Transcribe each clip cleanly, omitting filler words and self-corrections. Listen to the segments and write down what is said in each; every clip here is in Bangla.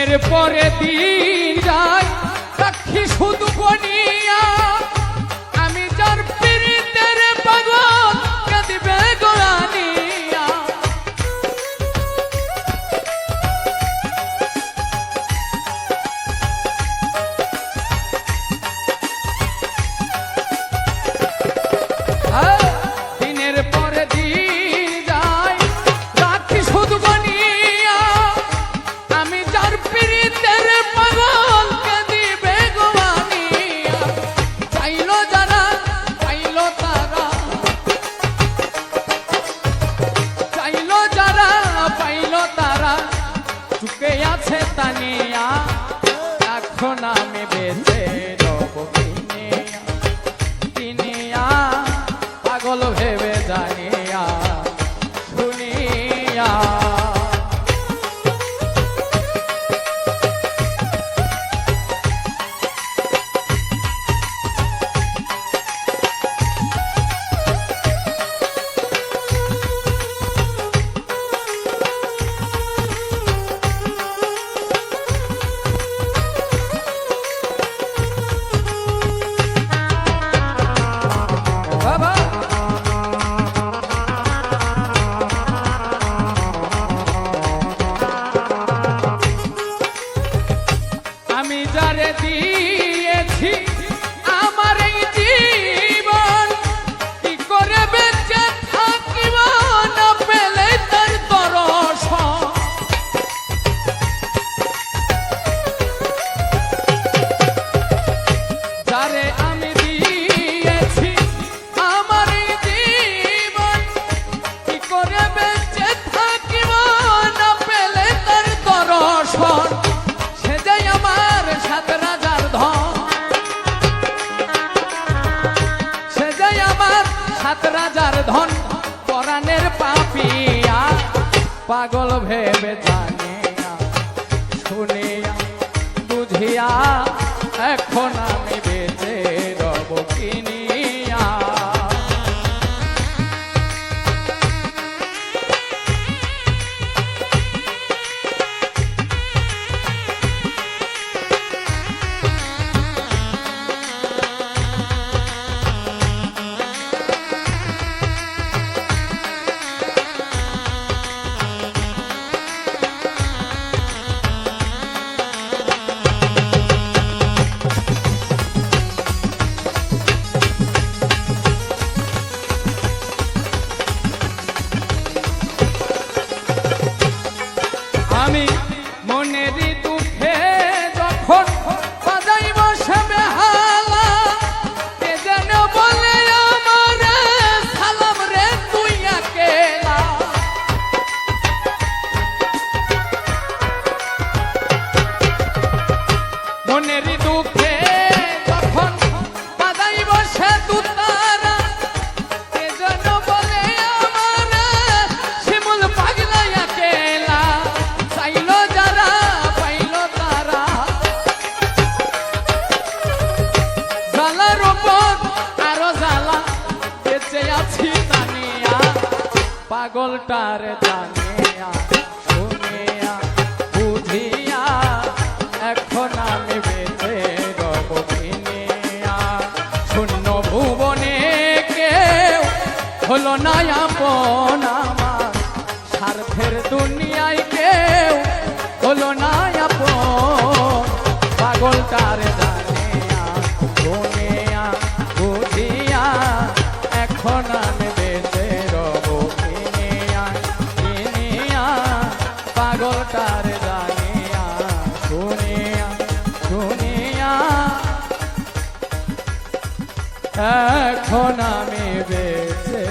দিনের পরে দিন যায় সাক্ষী শুধু বনিয়া আমি যার পীড়িতের পাগল কাঁদিবে গোরানিয়া দিনের পরে দিন যায় সাক্ষী শুধু বনিয়া আমি যার পীড়িতের পাগল কাঁদিবে গোরানিয়া চাইলো যারা পাইলো তারা চাইলো যারা পাইলো তারা চুকে আছে তানিয়া এখন আমি বেঁচে রব কিনিয়া কিনিয়া পাগল ভেবে জানিয়া শুনিয়া বাবা আমি যারে দিয়েছি আমার এই জীবন কি করে বেঁচে থাকিব না পেলে তার দর্শন যারে আমি দিয়েছি আমার এই জীবন কি করে বেঁচে থাকিব না পেলে তার দর্শন সে যে আমার সাত রাজার ধন সে যে আমার সাত রাজার ধন পরাণের পাপিয়া পাগল ভেবে জানিয়া শুনিয়া বুঝিয়া এখন আমি বেঁচে রব কিনিয়া আমি মনের দুঃখে যখন বাজাইব সে বেহালা কে যেন বলে আমার সালাম রে তুই একেলা মনের দুঃখে যখন বাজাইব সে দুতারা কে যেন বলে আমার শিমুল পাগলা একেলা চাইলো যারা পাইলো তারা জ্বালার উপর আরো জ্বালা বেঁচে আছি জানিয়া পাগলটার জানিয়া শুনিয়া বুঝিয়া এখন আমি বেঁচে রব কিনিয়া শূন্য ভুবনে কেউ হলো না আপন আমার স্বার্থের দুনিয়ায় কেউ হলো না আপন পাগলটার জানিয়া শুনিয়া বুঝিয়া এখন আমি বেঁচে রব কিনিয়া কিনিয়া পাগলটার জানিয়া শুনিয়া শুনিয়া এখন আমি বেঁচে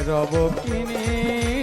রব কিনিয়া